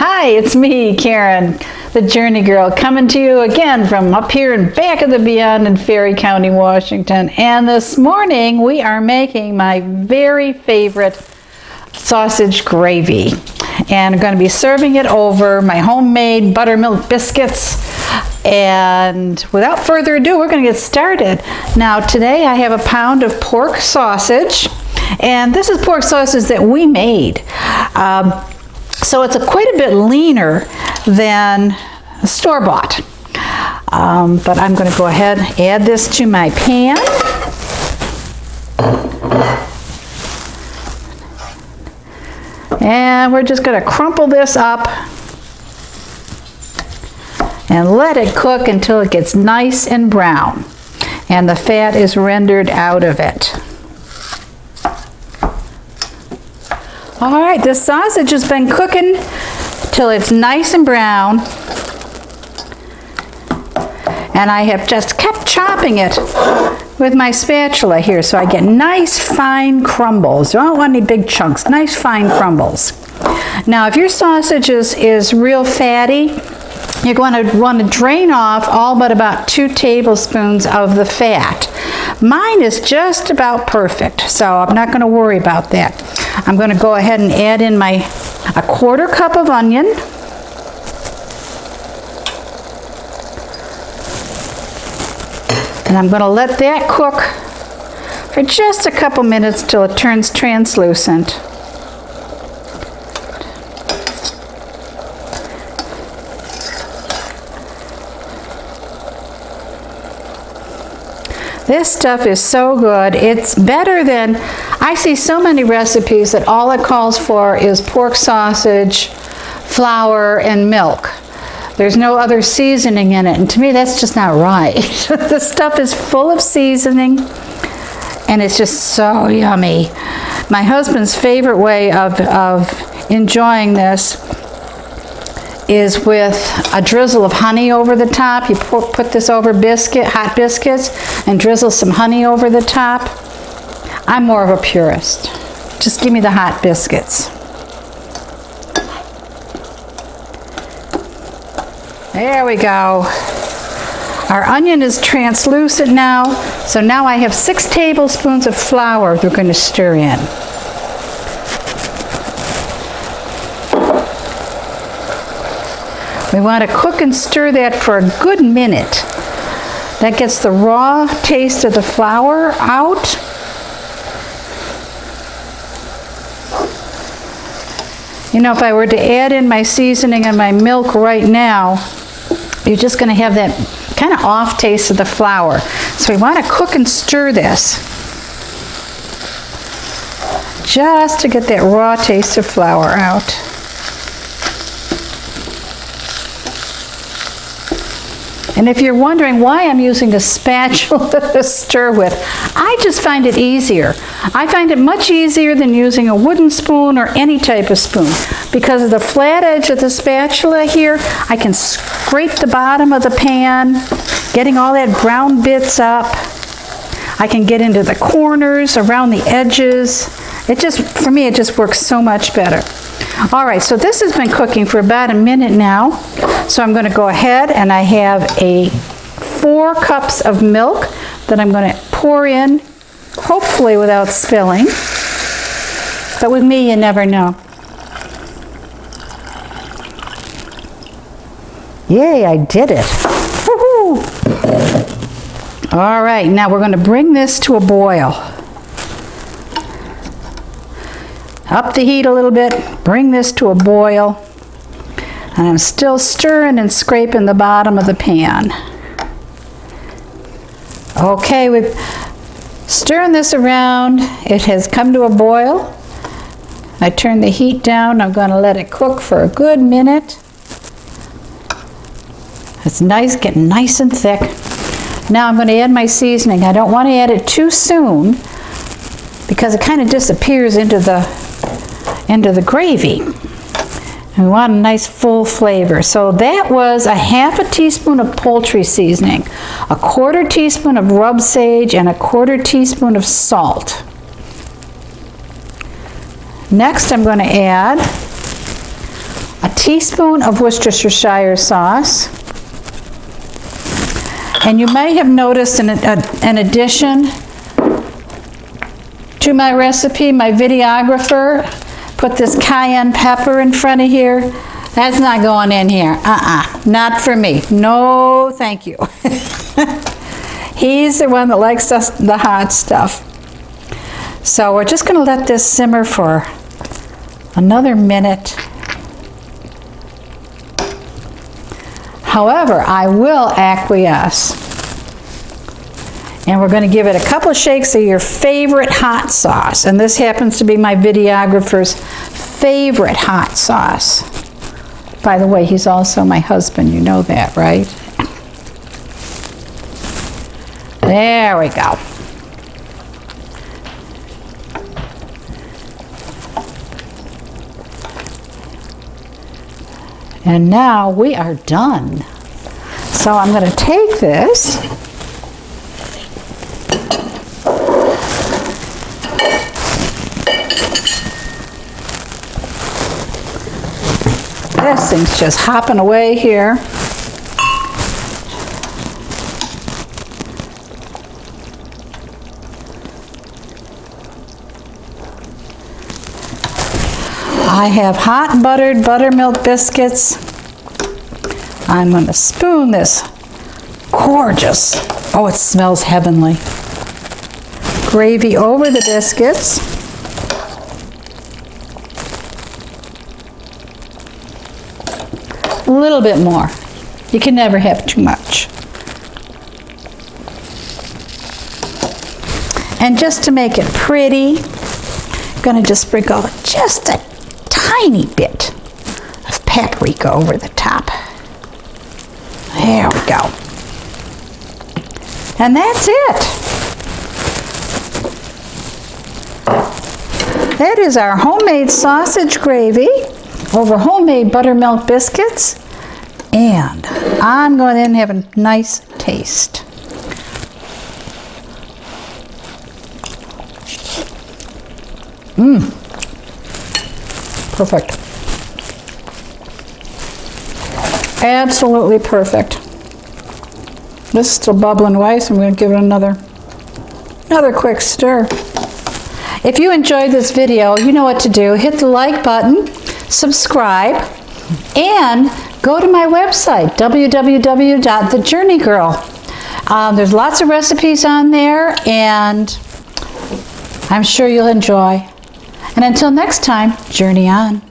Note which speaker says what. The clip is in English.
Speaker 1: Hi, it's me, Karen, the Journey Girl, coming to you again from up here in back of the beyond in Ferry County, Washington. And this morning we are making my very favorite sausage gravy. And I'm going to be serving it over my homemade buttermilk biscuits. And without further ado, we're going to get started. Now today I have a pound of pork sausage. And this is pork sausage that we made. So it's quite a bit leaner than store-bought. But I'm going to go ahead and add this to my pan. And we're just going to crumple this up and let it cook until it gets nice and brown and the fat is rendered out of it. All right, this sausage has been cooking till it's nice and brown. And I have just kept chopping it with my spatula here so I get nice fine crumbles. You don't want any big chunks, nice fine crumbles. Now if your sausage is real fatty, you're going to want to drain off all but about 2 tablespoons of the fat. Mine is just about perfect, so I'm not going to worry about that. I'm going to go ahead and add in a 1/4 cup of onion. And I'm going to let that cook for just a couple minutes till it turns translucent. This stuff is so good. It's better than, I see so many recipes that all it calls for is pork sausage, flour, and milk. There's no other seasoning in it, and to me that's just not right. This stuff is full of seasoning, and it's just so yummy. My husband's favorite way of enjoying this is with a drizzle of honey over the top. You put this over hot biscuits and drizzle some honey over the top. I'm more of a purist. Just give me the hot biscuits. There we go. Our onion is translucent now, so now I have 6 tablespoons of flour we're going to stir in. We want to cook and stir that for a good minute. That gets the raw taste of the flour out. You know, if I were to add in my seasoning and my milk right now, you're just going to have that kind of off taste of the flour. So we want to cook and stir this just to get that raw taste of flour out. And if you're wondering why I'm using the spatula to stir with, I just find it easier. I find it much easier than using a wooden spoon or any type of spoon. Because of the flat edge of the spatula here, I can scrape the bottom of the pan, getting all that brown bits up. I can get into the corners, around the edges. For me, it just works so much better. All right, so this has been cooking for about a minute now. So I'm going to go ahead and I have 4 cups of milk that I'm going to pour in, hopefully without spilling. But with me, you never know. Yay, I did it. Woohoo! All right, now we're going to bring this to a boil. Up the heat a little bit, bring this to a boil. And I'm still stirring and scraping the bottom of the pan. Okay, we're stirring this around. It has come to a boil. I turn the heat down. I'm going to let it cook for a good minute. It's nice, getting nice and thick. Now I'm going to add my seasoning. I don't want to add it too soon because it kind of disappears into the gravy. And we want a nice full flavor. So that was a 1/2 teaspoon of poultry seasoning, a 1/4 teaspoon of rub sage, and a 1/4 teaspoon of salt. Next I'm going to add a teaspoon of Worcestershire sauce. And you may have noticed an addition to my recipe, my videographer put this cayenne pepper in front of here. That's not going in here. Not for me. No, thank you. He's the one that likes the hot stuff. So we're just going to let this simmer for another minute. However, I will acquiesce. And we're going to give it a couple of shakes of your favorite hot sauce. And this happens to be my videographer's favorite hot sauce. By the way, he's also my husband. You know that, right? There we go. And now we are done. So I'm going to take this. This thing's just hopping away here. I have hot buttered buttermilk biscuits. I'm going to spoon this gorgeous, oh, it smells heavenly, gravy over the biscuits. A little bit more. You can never have too much. And just to make it pretty, I'm going to just sprinkle just a tiny bit of paprika over the top. There we go. And that's it. That is our homemade sausage gravy over homemade buttermilk biscuits. And I'm going in and have a nice taste. Perfect. Absolutely perfect. This is still bubbling away, so I'm going to give it another quick stir. If you enjoyed this video, you know what to do. Hit the like button, subscribe, and go to my website, www.thejourneygirl. There's lots of recipes on there, and I'm sure you'll enjoy. And until next time, journey on.